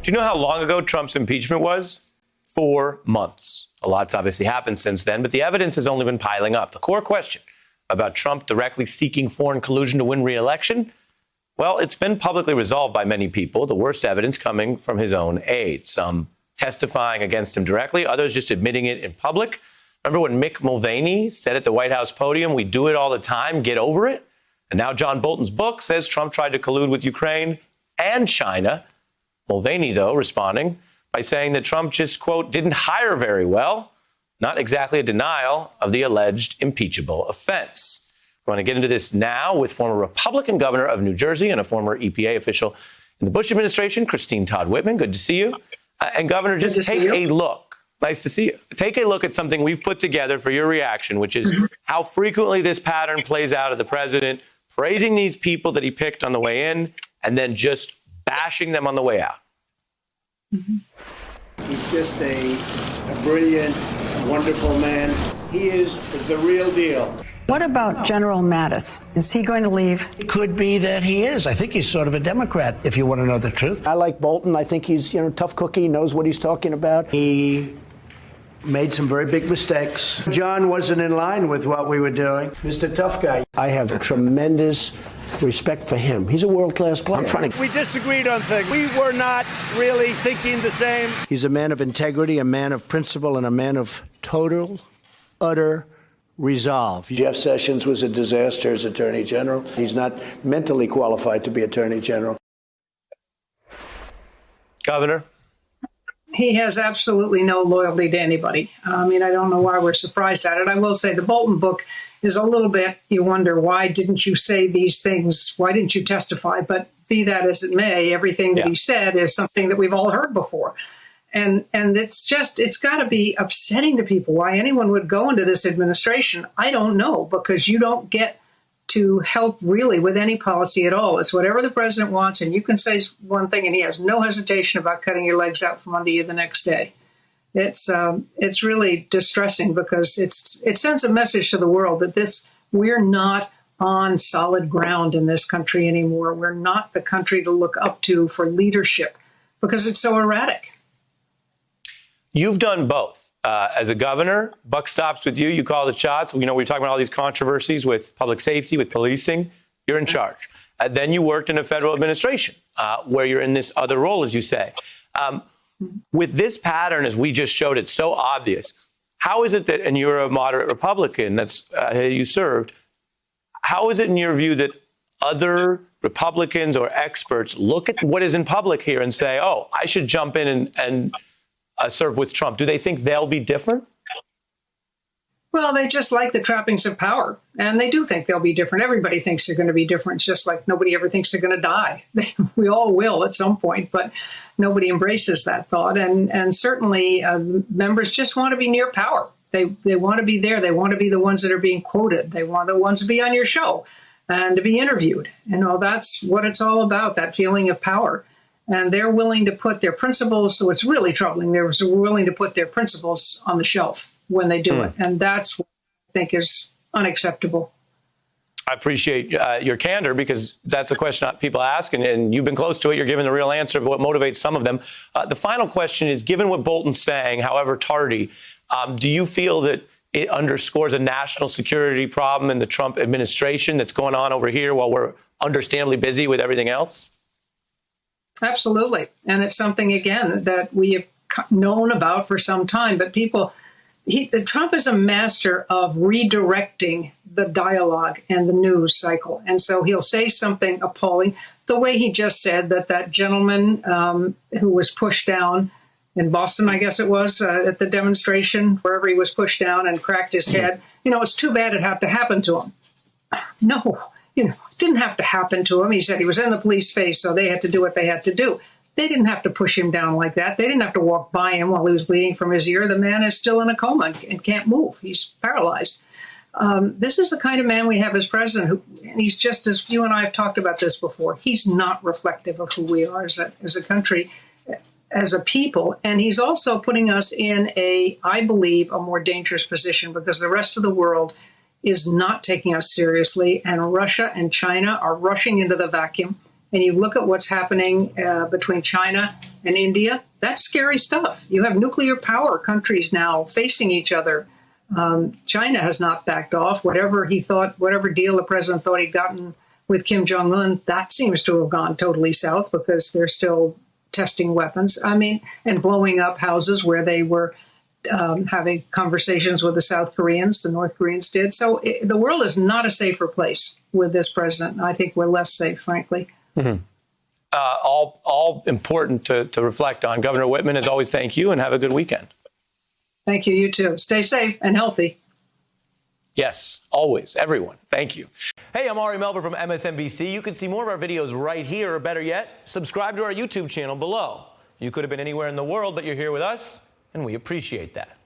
Do you know how long ago Trump's impeachment was? 4 months. A lot's obviously happened since then, but the evidence has only been piling up. The core question about Trump directly seeking foreign collusion to win re-election, well, it's been publicly resolved by many people, the worst evidence coming from his own aides, some testifying against him directly, others just admitting it in public. Remember when Mick Mulvaney said at the White House podium, "We do it all the time, get over it"? And now John Bolton's book says Trump tried to collude with Ukraine and China. Mulvaney, though, responding by saying that Trump just, quote, didn't hire very well. Not exactly a denial of the alleged impeachable offense. We want to get into this now with former Republican governor of New Jersey and a former EPA official in the Bush administration, Christine Todd Whitman. Good to see you. And Governor, just take a look. Nice to see you. Take a look at something we've put together for your reaction, which is how frequently this pattern plays out of the president praising these people that he picked on the way in and then just bashing them on the way out. He's just a brilliant, wonderful man. He is the real deal. What about General Mattis? Is he going to leave? It could be that he is. I think he's sort of a Democrat, if you want to know the truth. I like Bolton. I think he's, tough cookie, knows what he's talking about. He made some very big mistakes. John wasn't in line with what we were doing. Mr. Tough Guy. I have tremendous respect for him. He's a world-class player. We disagreed on things. We were not really thinking the same. He's a man of integrity, a man of principle, and a man of total, utter resolve. Jeff Sessions was a disaster as Attorney General. He's not mentally qualified to be Attorney General. Governor? He has absolutely no loyalty to anybody. I don't know why we're surprised at it. I will say the Bolton book is a little bit, you wonder, why didn't you say these things? Why didn't you testify? But be that as it may, everything that he said is something that we've all heard before. And it's got to be upsetting to people why anyone would go into this administration. I don't know, because you don't get to help really with any policy at all. It's whatever the president wants, and you can say one thing and he has no hesitation about cutting your legs out from under you the next day. It's really distressing because it sends a message to the world that we're not on solid ground in this country anymore. We're not the country to look up to for leadership because it's so erratic. You've done both. As a governor, buck stops with you. You call the shots. We're talking about all these controversies with public safety, with policing. You're in charge. Then you worked in a federal administration where you're in this other role, as you say. With this pattern, as we just showed, it's so obvious. How is it that, and you're a moderate Republican, that's you served, how is it in your view that other Republicans or experts look at what is in public here and say, oh, I should jump in and serve with Trump? Do they think they'll be different? Well, they just like the trappings of power, and they do think they'll be different. Everybody thinks they're going to be different, just like nobody ever thinks they're going to die. We all will at some point, but nobody embraces that thought. And certainly members just want to be near power. They want to be there. They want to be the ones that are being quoted. They want the ones to be on your show and to be interviewed. That's what it's all about, that feeling of power. And they're willing to put their principles, so it's really troubling, they're willing to put their principles on the shelf when they do it. And that's what I think is unacceptable. I appreciate your candor, because that's a question people ask, and you've been close to it. You're giving the real answer of what motivates some of them. The final question is, given what Bolton's saying, however tardy, do you feel that it underscores a national security problem in the Trump administration that's going on over here while we're understandably busy with everything else? Absolutely. And it's something, again, that we have known about for some time. But Trump is a master of redirecting the dialogue and the news cycle. And so he'll say something appalling, the way he just said that gentleman who was pushed down in Boston, I guess it was, at the demonstration, wherever he was pushed down and cracked his head. It's too bad it had to happen to him. No. It didn't have to happen to him. He said he was in the police face, so they had to do what they had to do. They didn't have to push him down like that. They didn't have to walk by him while he was bleeding from his ear. The man is still in a coma and can't move. He's paralyzed. This is the kind of man we have as president, and he's just, as you and I have talked about this before, he's not reflective of who we are as a country, as a people. And he's also putting us in I believe, a more dangerous position, because the rest of the world is not taking us seriously, and Russia and China are rushing into the vacuum. and you look at what's happening between China and India, that's scary stuff. You have nuclear power countries now facing each other. China has not backed off. Whatever deal the president thought he'd gotten with Kim Jong-un, that seems to have gone totally south because they're still testing weapons. I mean, and blowing up houses where they were having conversations with the South Koreans, the North Koreans did. So the world is not a safer place with this president. I think we're less safe, frankly. Mm-hmm. All important to reflect on. Governor Whitman, as always, thank you and have a good weekend. Thank you. You too. Stay safe and healthy. Yes, always. Everyone. Thank you. Hey, I'm Ari Melber from MSNBC. You can see more of our videos right here, or better yet, subscribe to our YouTube channel below. You could have been anywhere in the world, but you're here with us, and we appreciate that.